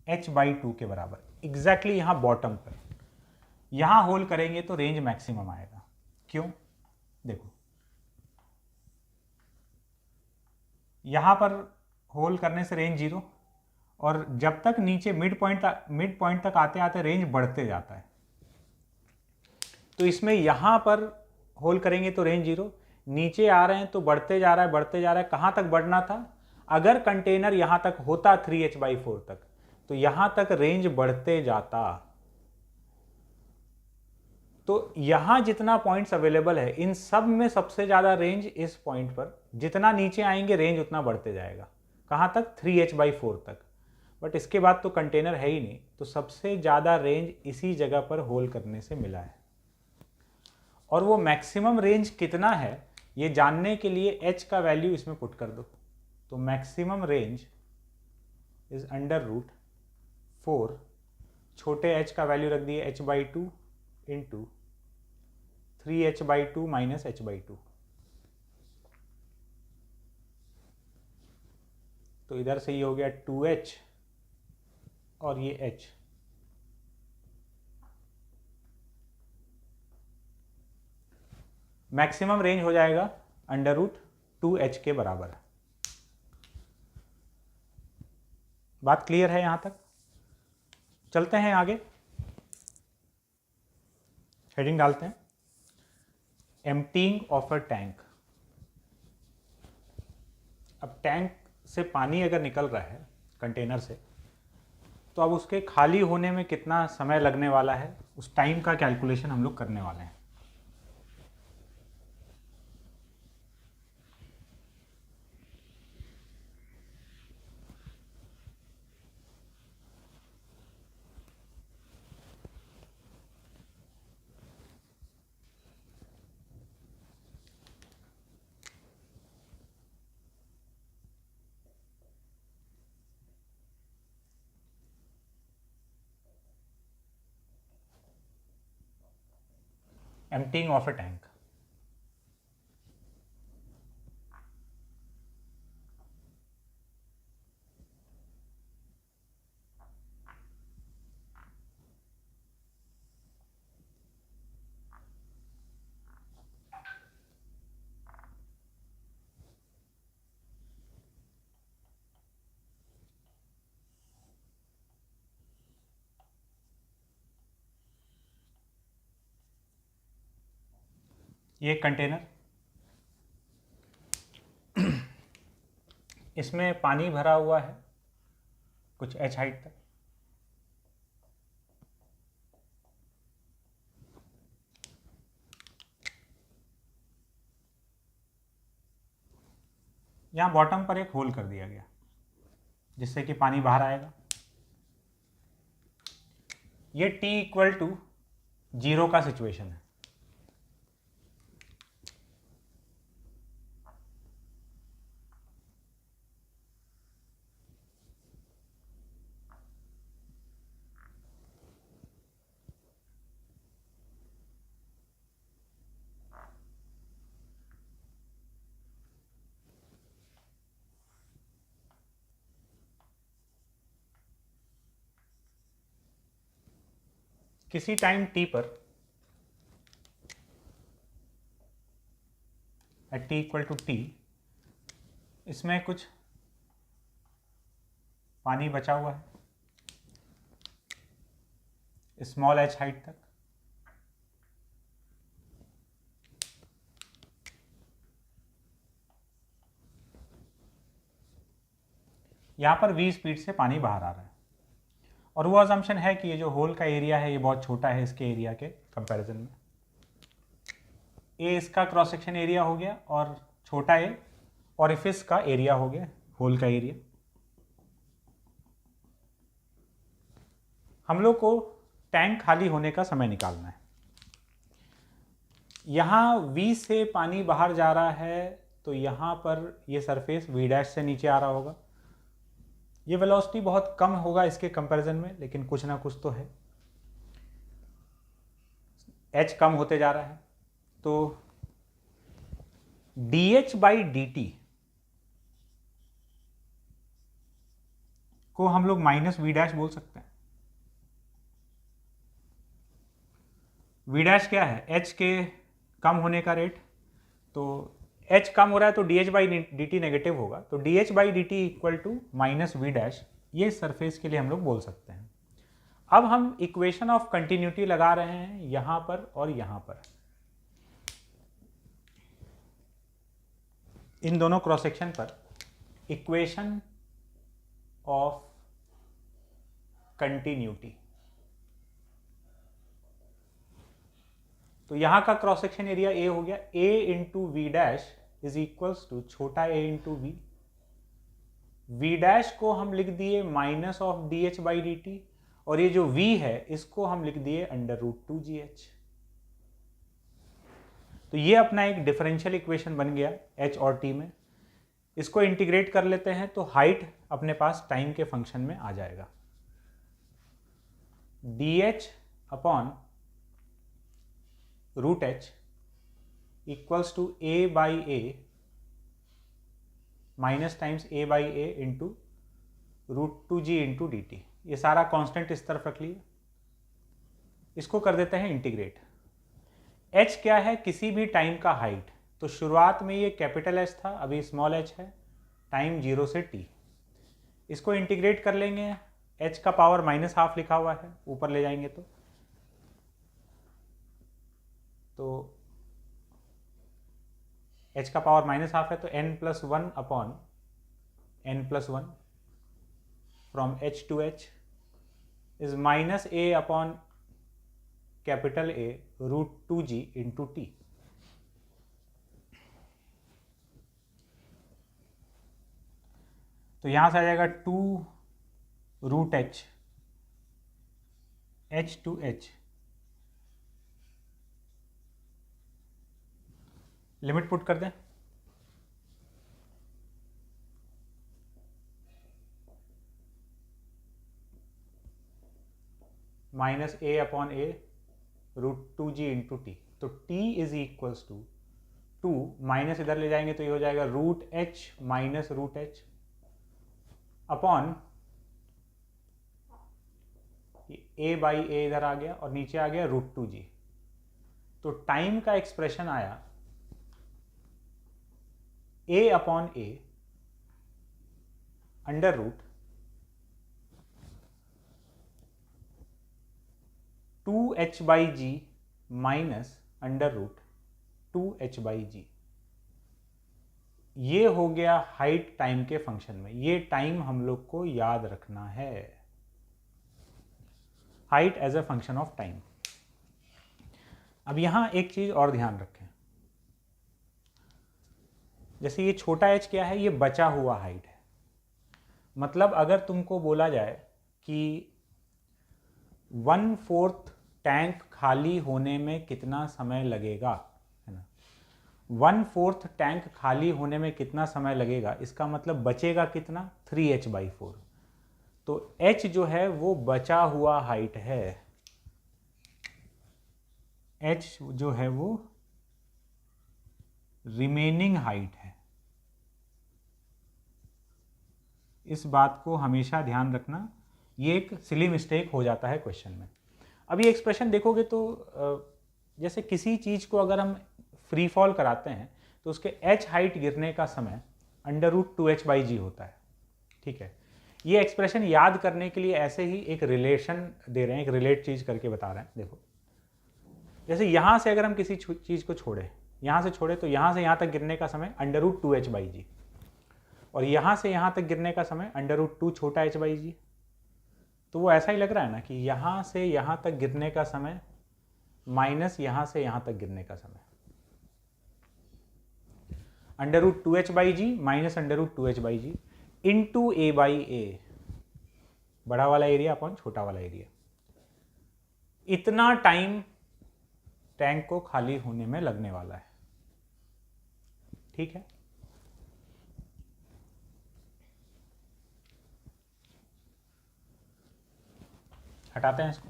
h/2 के बराबर, exactly यहाँ बॉटम पर। यहाँ होल करेंगे तो रेंज मैक्सिमम आएगा। क्यों? देखो, यहाँ पर होल करने से रेंज 0, और जब तक नीचे मिड पॉइंट तक आते आते रेंज बढ़ते जाता है। तो इसमें यहाँ पर होल करेंगे तो रेंज 0, नीचे आ रहे हैं तो बढ़ते जा रहा है बढ़ते जा रहा है। कहाँ तक बढ़ना था? अगर कंटेनर यहाँ तक होता 3h/4 तक, तो यहाँ तक रेंज बढ़ते जाता। तो यहाँ जितना पॉइंट्स अवेलेबल है, इन सब में सबसे ज़्यादा रेंज इस पॉइंट पर। जितना नीचे आएंगे रेंज उतना बढ़ते जाएगा। कहाँ तक? 3h/4 तक। बट इसके बाद तो कंटेनर है ही नहीं, तो सबसे ज़्यादा रेंज इसी जगह पर होल करने से मिला है। और वो मैक्सिमम रेंज कितना है ये जानने के लिए h का वैल्यू इसमें पुट कर दो। तो मैक्सिमम रेंज इज √4, छोटे h का वैल्यू रख दिए h/2 into 3h/2 minus h/2। तो इधर से ये हो गया 2h और ये h। मैक्सिमम रेंज हो जाएगा √2h के बराबर। बात क्लियर है यहां तक? चलते हैं आगे, हेडिंग डालते हैं, एम्प्टीइंग ऑफ अ टैंक। अब टैंक से पानी अगर निकल रहा है कंटेनर से, तो अब उसके खाली होने में कितना समय लगने वाला है, उस टाइम का कैलकुलेशन हम लोग करने वाले हैं। Emptying of a tank. ये कंटेनर, इसमें पानी भरा हुआ है कुछ h हाइट तक। यहाँ बॉटम पर एक होल कर दिया गया जिससे कि पानी बाहर आएगा। ये t=0 का सिचुएशन है। किसी टाइम t पर एट t=t इसमें कुछ पानी बचा हुआ है स्मॉल h हाइट तक। यहाँ पर v स्पीड से पानी बाहर आ रहा है, और वो अजम्पशन है कि ये जो होल का एरिया है ये बहुत छोटा है इसके एरिया के कंपैरिजन में। ए इसका क्रॉस सेक्शन एरिया हो गया और छोटा ए ऑरिफिस का एरिया हो गया, होल का एरिया। हम लोग को टैंक खाली होने का समय निकालना है। यहाँ v से पानी बाहर जा रहा है, तो यहाँ पर ये सरफेस v' से नीचे आ रहा होगा। ये वेलोसिटी बहुत कम होगा इसके कंपैरिजन में, लेकिन कुछ ना कुछ तो है। h कम होते जा रहा है, तो dh/dt को हम लोग माइनस वी डैश बोल सकते हैं। वी डैश क्या है? एच के कम होने का रेट। तो एच कम हो रहा है तो d H by D t negative होगा, तो d H by D t equal to minus v dash, ये सरफेस के लिए हम लोग बोल सकते हैं। अब हम इक्वेशन ऑफ कंटिन्यूटी लगा रहे हैं यहां पर और यहां पर, इन दोनों क्रॉस सेक्शन पर इक्वेशन ऑफ कंटिन्यूटी। तो यहां का क्रॉस सेक्शन एरिया ए हो गया, A into V dash is equals to छोटा A into V. V dash को हम लिख दिए minus of D H by D T, और ये जो वी है इसको हम लिख दिए under root two G H. तो ये अपना एक डिफरेंशियल इक्वेशन बन गया एच और टी में। इसको इंटीग्रेट कर लेते हैं तो हाइट अपने पास टाइम के फंक्शन में आ जाएगा, d h upon root h equals to a by a minus times a by a into root two ji into d t. ये सारा कांस्टेंट इस तरफ रख लिए, इसको कर देते हैं इंटीग्रेट। एच क्या है? किसी भी टाइम का हाइट। तो शुरुआत में ये कैपिटल एच था, अभी स्मॉल एच है, टाइम 0 से t। इसको इंटीग्रेट कर लेंगे, h का पावर माइनस हाफ लिखा हुआ है, ऊपर ले जाएंगे तो h का पावर माइनस हाफ है, तो n plus one upon n plus one from h to h is minus a upon capital A root two ji into T. तो यहां से आ जाएगा two root H, H to H, limit put कर दें, minus A upon A root two ji into T. तो t is equals to two, minus इधर ले जाएंगे तो ये हो जाएगा root H minus root H upon A by ए इधर आ गया और नीचे आ गया रूट टू जी। तो टाइम का एक्सप्रेशन आया A upon A under root two H by G minus under root two H by G. ये हो गया हाइट टाइम के फंक्शन में। ये टाइम हम लोग को याद रखना है, height as a function of time. अब यहां एक चीज और ध्यान रखें, जैसे ये छोटा h क्या है? ये बचा हुआ हाइट है। मतलब अगर तुमको बोला जाए कि 1/4 टैंक खाली होने में कितना समय लगेगा, है ना, 1/4 टैंक खाली होने में कितना समय लगेगा, इसका मतलब बचेगा कितना? 3h/4। तो h जो है वो बचा हुआ हाइट है, h जो है वो रिमेनिंग हाइट है। इस बात को हमेशा ध्यान रखना, ये एक सिली मिस्टेक हो जाता है क्वेश्चन में। अब ये एक्सप्रेशन देखोगे तो जैसे किसी चीज को अगर हम फ्री फॉल कराते हैं तो उसके h हाइट गिरने का समय under root two H by G होता है, ठीक है। ये एक्सप्रेशन याद करने के लिए ऐसे ही एक रिलेशन दे रहे हैं, एक रिलेट चीज करके बता रहे हैं। देखो, जैसे यहां से अगर हम किसी चीज को छोड़े, यहां से छोड़े, तो यहां से यहां तक गिरने का समय under root two H by G, और यहां से यहां तक गिरने का समय अंडर रूट टू छोटा एच बाई जी। तो वो ऐसा ही लग रहा है ना कि यहां से यहां तक गिरने का समय माइनस यहां से यहां तक गिरने का समय, under root two H by G minus under root two H by G into A by A, बड़ा वाला एरिया अपॉन छोटा वाला एरिया। इतना टाइम टैंक को खाली होने में लगने वाला है, ठीक है। हटाते हैं इसको।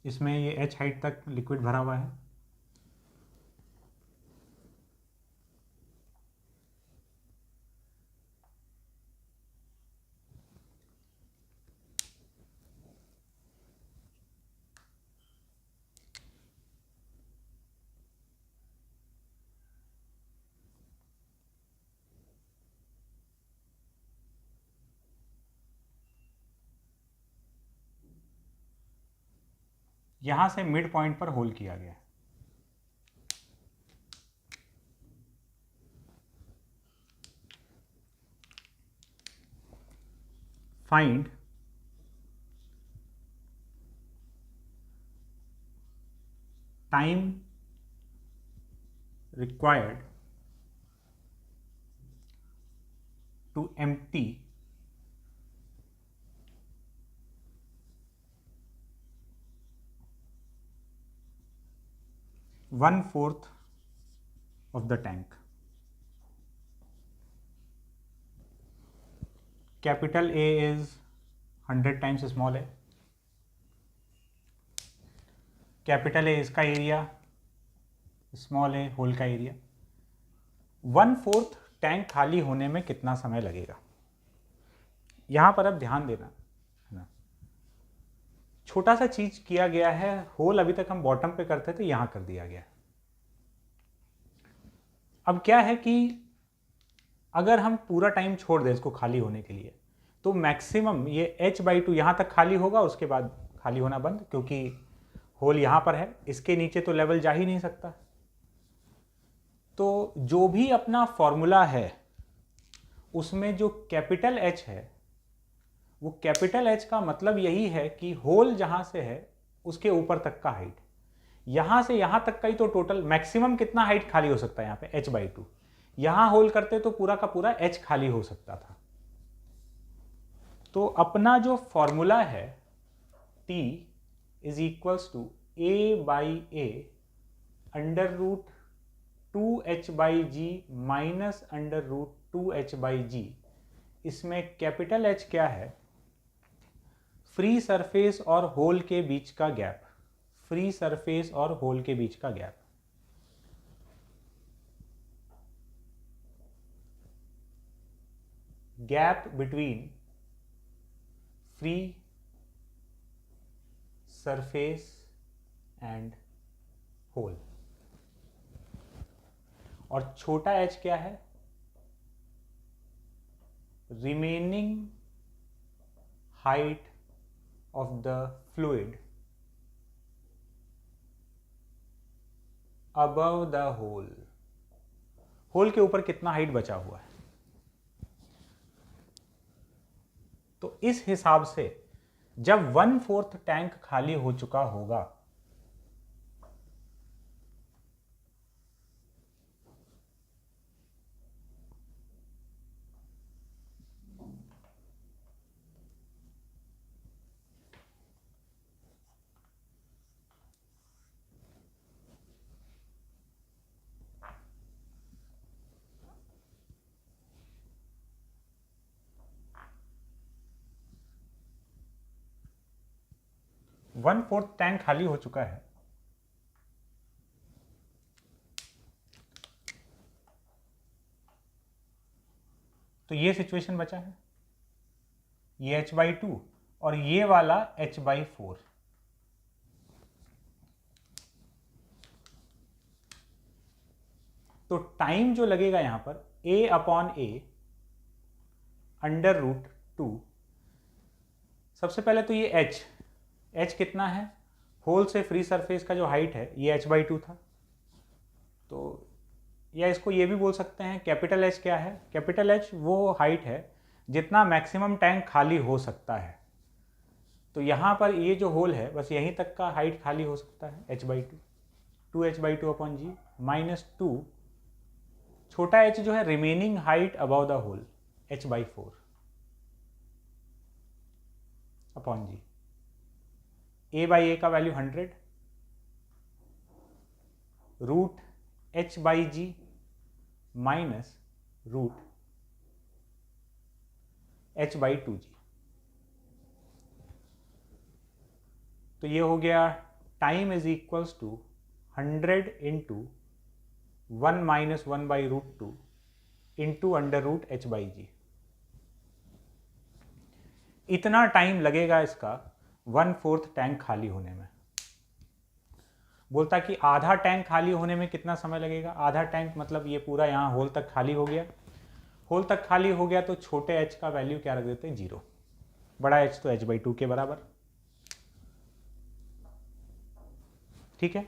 इसमें ये h हाइट तक लिक्विड भरा हुआ है। यहां से मिड पॉइंट पर होल किया गया है। Find time required to empty one-fourth of the tank. Capital A is 100 times small a. Capital A इसका एरिया, स्मॉल ए होल का एरिया। 1/4 टैंक खाली होने में कितना समय लगेगा, यहां पर अब ध्यान देना है ना। छोटा सा चीज किया गया है, होल अभी तक हम बॉटम पे करते थे, यहां कर दिया गया है। अब क्या है कि अगर हम पूरा टाइम छोड़ दें इसको खाली होने के लिए, तो मैक्सिमम ये h/2 यहां तक खाली होगा, उसके बाद खाली होना बंद, क्योंकि होल यहां पर है, इसके नीचे तो लेवल जा ही नहीं सकता। तो जो भी अपना फॉर्मूला है उसमें जो कैपिटल H है, वो कैपिटल H का मतलब यही है कि होल जहां से है उसके ऊपर तक का हाइट, यहां से यहां तक का ही तो टोटल मैक्सिमम कितना हाइट खाली हो सकता है यहाँ पे h/2। यहां होल करते तो पूरा का पूरा h खाली हो सकता था। तो अपना जो फॉर्मूला है T is equals to A/A √2h/g minus √2h/g। इसमें कैपिटल H क्या है, फ्री सरफेस और होल के बीच का गैप, फ्री सरफेस और होल के बीच का gap. Gap between free surface and hole. और छोटा h क्या है, remaining height of the fluid above the hole. Hole के ऊपर कितना हाइट बचा हुआ है। तो इस हिसाब से जब 1/4 टैंक खाली हो चुका होगा, वन फोर्थ टैंक खाली हो चुका है, तो ये सिचुएशन बचा है, ये h/2 और ये वाला h/4। तो टाइम जो लगेगा यहां पर A/A √2। सबसे पहले तो ये h कितना है, होल से फ्री सरफेस का जो हाइट है ये h/2 था। तो या इसको ये भी बोल सकते हैं कैपिटल H क्या है, कैपिटल H वो हाइट है जितना मैक्सिमम टैंक खाली हो सकता है। तो यहाँ पर ये जो होल है बस यहीं तक का हाइट खाली हो सकता है h/2, 2h/2/g माइनस 2, छोटा h जो है remaining height above the hole h/4 upon g। A/A का वैल्यू 100 √h/g माइनस √h/2g। तो ये हो गया time is equals to 100 into 1 minus 1/√2 into √h/g। इतना टाइम लगेगा इसका 1/4 टैंक खाली होने में। बोलता कि आधा टैंक खाली होने में कितना समय लगेगा। आधा टैंक मतलब ये पूरा यहाँ होल तक खाली हो गया। होल तक खाली हो गया तो छोटे h का वैल्यू क्या रख देते हैं, 0। बड़ा h तो h/2 के बराबर। ठीक है,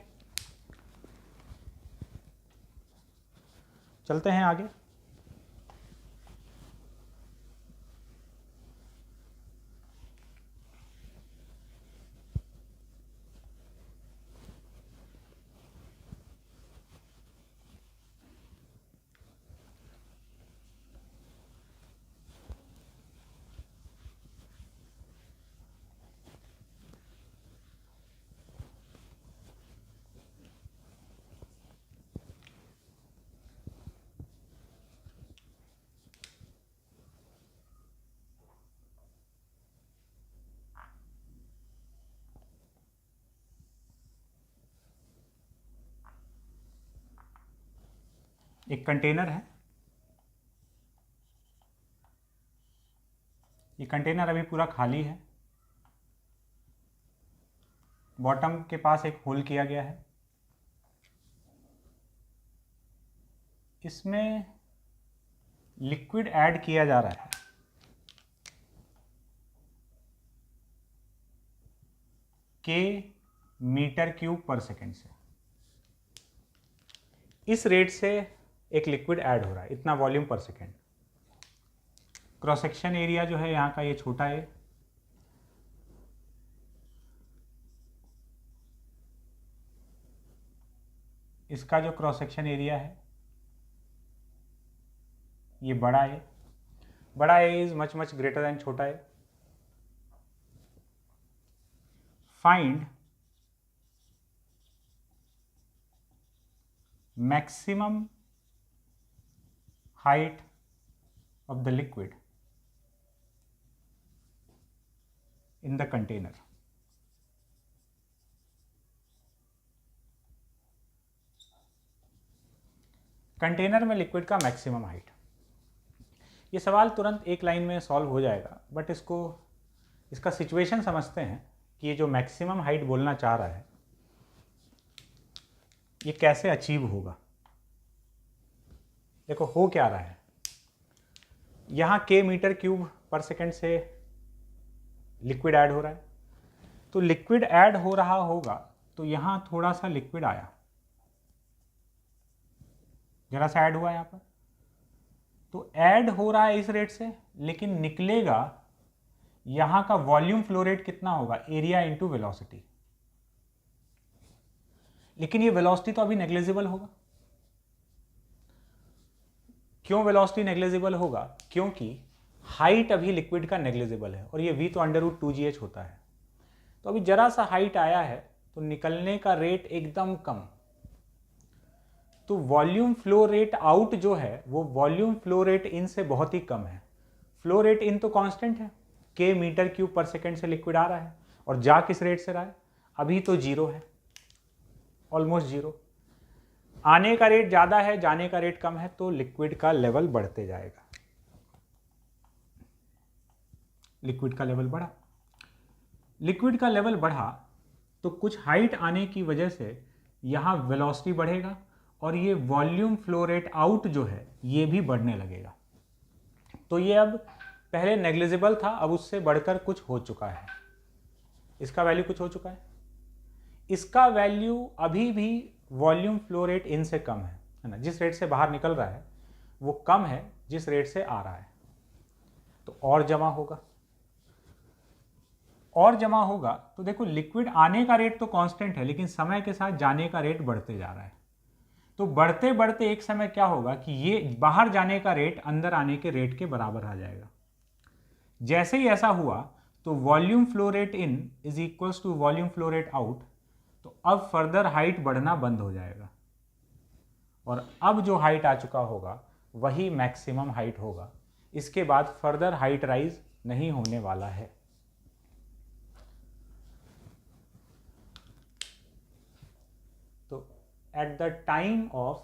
चलते हैं आगे। एक कंटेनर है, ये कंटेनर अभी पूरा खाली है। बॉटम के पास एक होल किया गया है। इसमें लिक्विड ऐड किया जा रहा है। के मीटर क्यूब पर सेकेंड से। इस रेट से एक लिक्विड ऐड हो रहा है, इतना वॉल्यूम पर सेकेंड। क्रॉस सेक्शन एरिया जो है यहाँ का ये छोटा है, इसका जो क्रॉस सेक्शन एरिया है ये बड़ा है। बड़ा A is much much greater than छोटा है। Find maximum height of the liquid in the container। Container में लिक्विड का मैक्सिमम हाइट। ये सवाल तुरंत एक लाइन में सॉल्व हो जाएगा, बट इसका सिचुएशन समझते हैं कि ये जो मैक्सिमम हाइट बोलना चाह रहा है ये कैसे अचीव होगा। देखो हो क्या रहा है, यहाँ के मीटर क्यूब पर सेकेंड से लिक्विड ऐड हो रहा है। तो लिक्विड ऐड हो रहा होगा तो यहाँ थोड़ा सा लिक्विड आया, जरा सा ऐड हुआ यहाँ पर, तो ऐड हो रहा है इस रेट से, लेकिन निकलेगा यहाँ का वॉल्यूम फ्लो रेट कितना होगा, एरिया इंटू वेलोसिटी। लेकिन ये वेलोसिटी तो अभी नेग्लिजिबल होगा। क्यों वेलोसिटी नेग्लिजिबल होगा? क्योंकि हाइट अभी लिक्विड का नेग्लिजिबल है और ये v तो √2gh होता है। तो अभी जरा सा हाइट आया है तो निकलने का रेट एकदम कम। तो वॉल्यूम फ्लो रेट आउट जो है वो वॉल्यूम फ्लो रेट इन से बहुत ही कम है। फ्लो रेट इन तो कांस्टेंट है, के मीटर क्यूब पर सेकेंड से लिक्विड आ रहा है, और जा किस रेट से रहा है, अभी तो 0 है, ऑलमोस्ट 0। आने का रेट ज़्यादा है, जाने का रेट कम है, तो लिक्विड का लेवल बढ़ते जाएगा। लिक्विड का लेवल बढ़ा, लिक्विड का लेवल बढ़ा तो कुछ हाइट आने की वजह से यहाँ वेलोसिटी बढ़ेगा और ये वॉल्यूम फ्लो रेट आउट जो है ये भी बढ़ने लगेगा। तो ये अब पहले नेग्लिजिबल था, अब उससे बढ़कर कुछ हो चुका है। इसका वैल्यू कुछ हो चुका है। इसका वैल्यू अभी भी वॉल्यूम फ्लो रेट इन से कम है ना। जिस रेट से बाहर निकल रहा है वो कम है जिस रेट से आ रहा है। तो और जमा होगा, और जमा होगा तो देखो लिक्विड आने का रेट तो कांस्टेंट है, लेकिन समय के साथ जाने का रेट बढ़ते जा रहा है। तो बढ़ते बढ़ते एक समय क्या होगा कि ये बाहर जाने का रेट अंदर आने के रेट के बराबर आ जाएगा। जैसे ही ऐसा हुआ तो volume flow rate in is equals to volume flow rate out. तो अब फर्दर हाइट बढ़ना बंद हो जाएगा और अब जो हाइट आ चुका होगा वही मैक्सिमम हाइट होगा। इसके बाद फर्दर हाइट राइज नहीं होने वाला है। at the time of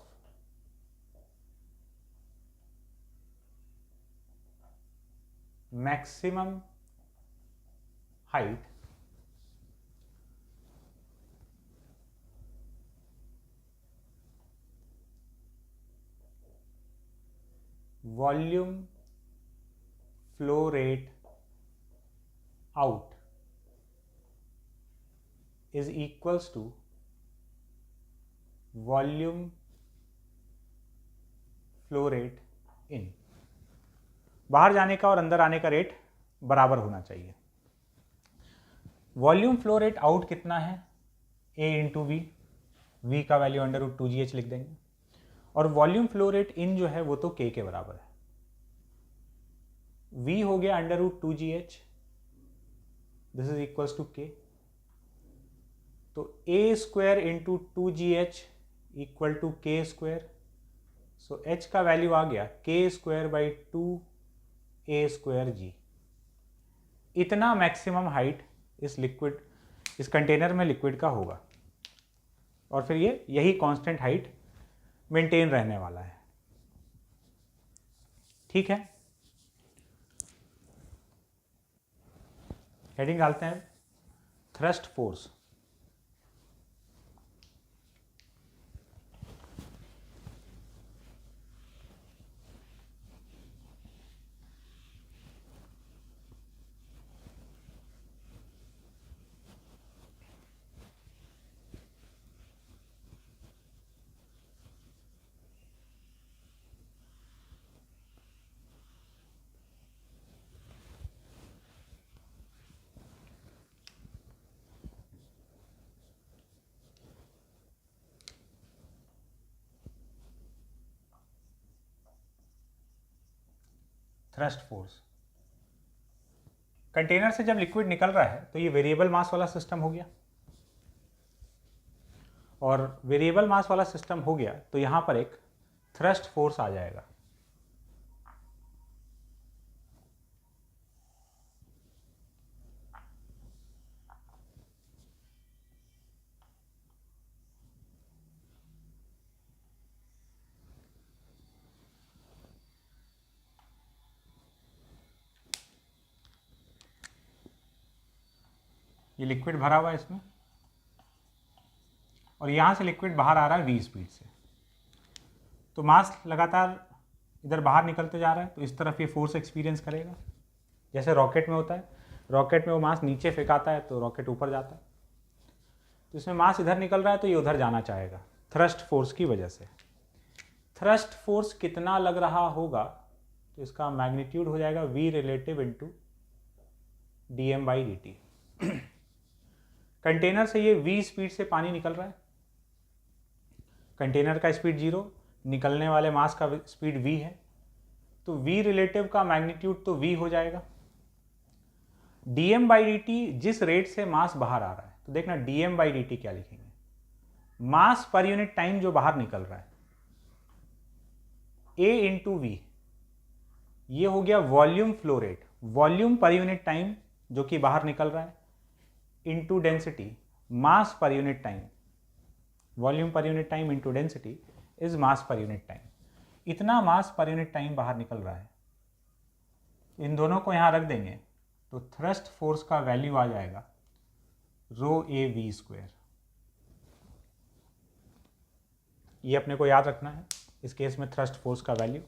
maximum height volume flow rate out is equals to volume flow rate इन। बाहर जाने का और अंदर आने का रेट बराबर होना चाहिए। वॉल्यूम फ्लो रेट आउट कितना है? a इंटू वी, वी का वैल्यू √2gh लिख देंगे, और वॉल्यूम फ्लो रेट इन जो है वो तो k के बराबर है। v हो गया √2gh, this is equals to k, तो a square into 2gh equal to k square, so h का वैल्यू आ गया k square by 2a square g। इतना मैक्सिमम हाइट इस लिक्विड, इस कंटेनर में लिक्विड का होगा, और फिर ये यही कांस्टेंट हाइट मेंटेन रहने वाला है। ठीक है, हेडिंग डालते हैं thrust force. Thrust force, container से जब लिक्विड निकल रहा है तो ये वेरिएबल मास वाला सिस्टम हो गया, और वेरिएबल मास वाला सिस्टम हो गया तो यहां पर एक थ्रस्ट फोर्स आ जाएगा। ये लिक्विड भरा हुआ है इसमें, और यहां से लिक्विड बाहर आ रहा है v स्पीड से, तो मास लगातार इधर बाहर निकलते जा रहा है, तो इस तरफ ये फोर्स एक्सपीरियंस करेगा। जैसे रॉकेट में होता है, रॉकेट में वो मास नीचे फेंकाता है तो रॉकेट ऊपर जाता है, तो इसमें मास इधर निकल रहा है तो ये उधर जाना चाहेगा थ्रस्ट फोर्स की वजह से। थ्रस्ट फोर्स कितना लग रहा होगा, तो इसका मैग्नीट्यूड हो जाएगा v relative into dm/dt। Container से ये v स्पीड से पानी निकल रहा है, कंटेनर का स्पीड 0, निकलने वाले मास का स्पीड v है, तो v रिलेटिव का मैग्नीट्यूड तो v हो जाएगा। dm/dt जिस रेट से मास बाहर आ रहा है, तो देखना dm/dt क्या लिखेंगे, मास पर यूनिट टाइम जो बाहर निकल रहा है, a इंटू वी, ये हो गया volume flow rate, volume per unit time जो कि बाहर निकल रहा है, into density mass per unit time, volume per unit time into density is mass per unit time. इतना मास पर यूनिट टाइम बाहर निकल रहा है, इन दोनों को यहां रख देंगे तो थ्रस्ट फोर्स का वैल्यू आ जाएगा ρ/a/v²। ये अपने को याद रखना है इस केस में थ्रस्ट फोर्स का वैल्यू।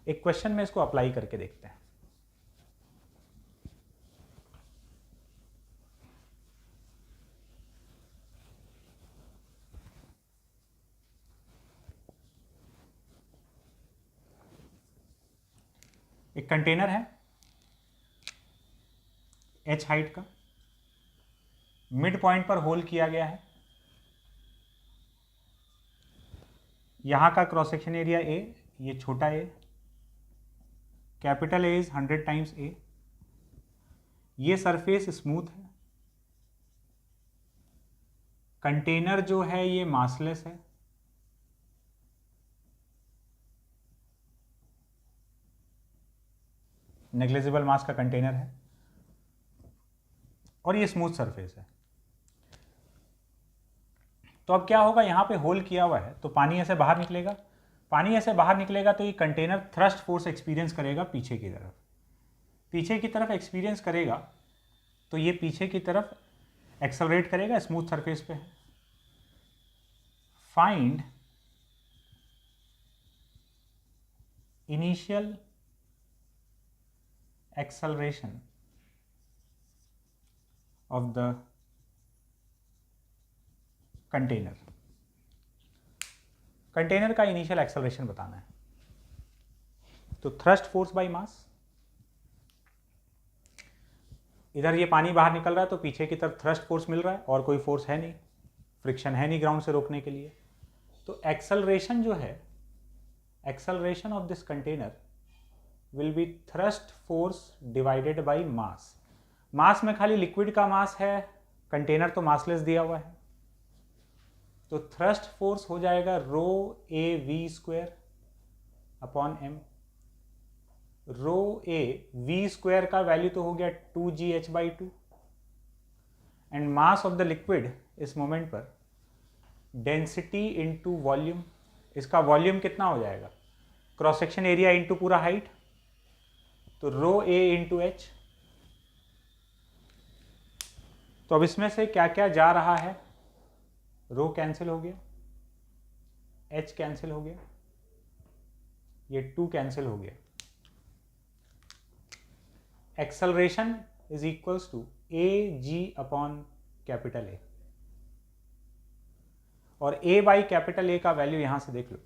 एक क्वेश्चन में इसको अप्लाई करके देखते हैं। एक कंटेनर है h हाइट का, मिड पॉइंट पर होल किया गया है, यहां का क्रॉस सेक्शन एरिया a, ये छोटा a, capital A is 100 times a, ये सरफेस स्मूथ है, कंटेनर जो है ये मासलेस है, नेग्लिजिबल मास का कंटेनर है, और ये स्मूथ सरफेस है। तो अब क्या होगा, यहाँ पे होल किया हुआ है तो पानी ऐसे बाहर निकलेगा, पानी ऐसे बाहर निकलेगा तो ये कंटेनर थ्रस्ट फोर्स एक्सपीरियंस करेगा पीछे की तरफ, पीछे की तरफ एक्सपीरियंस करेगा तो ये पीछे की तरफ एक्सेलरेट करेगा, स्मूथ सरफेस पे है। Find initial acceleration of the container, container का इनिशियल एक्सेलरेशन बताना है। तो थ्रस्ट फोर्स बाय मास, इधर ये पानी बाहर निकल रहा है तो पीछे की तरफ थ्रस्ट फोर्स मिल रहा है और कोई फोर्स है नहीं, फ्रिक्शन है नहीं ग्राउंड से रोकने के लिए। तो एक्सेलरेशन जो है, acceleration of this container will be thrust force divided by mass. Mass में खाली लिक्विड का मास है, कंटेनर तो मासलेस दिया हुआ है, तो थ्रस्ट फोर्स हो जाएगा rho A V square upon M. Rho A V square का वैल्यू तो हो गया 2gh/2 and mass of the liquid इस मोमेंट पर डेंसिटी इंटू वॉल्यूम, इसका वॉल्यूम कितना हो जाएगा, क्रॉस सेक्शन एरिया इंटू पूरा हाइट, तो रो ए इंटू एच। तो अब इसमें से क्या क्या जा रहा है, रो कैंसिल हो गया, एच कैंसिल हो गया, ये 2 कैंसिल हो गया। Acceleration is equals to a g upon capital a, और ए बाई कैपिटल ए का वैल्यू यहां से देख लो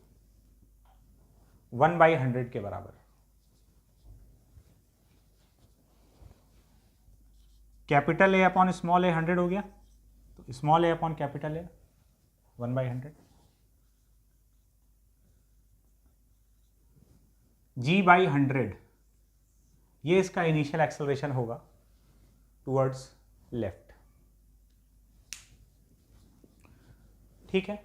1/100 के बराबर। कैपिटल ए अपॉन स्मॉल ए 100 हो गया, तो स्मॉल ए अपॉन कैपिटल ए 1/100। g/100 ये इसका इनिशियल एक्सेलरेशन होगा टुवर्ड्स लेफ्ट। ठीक है।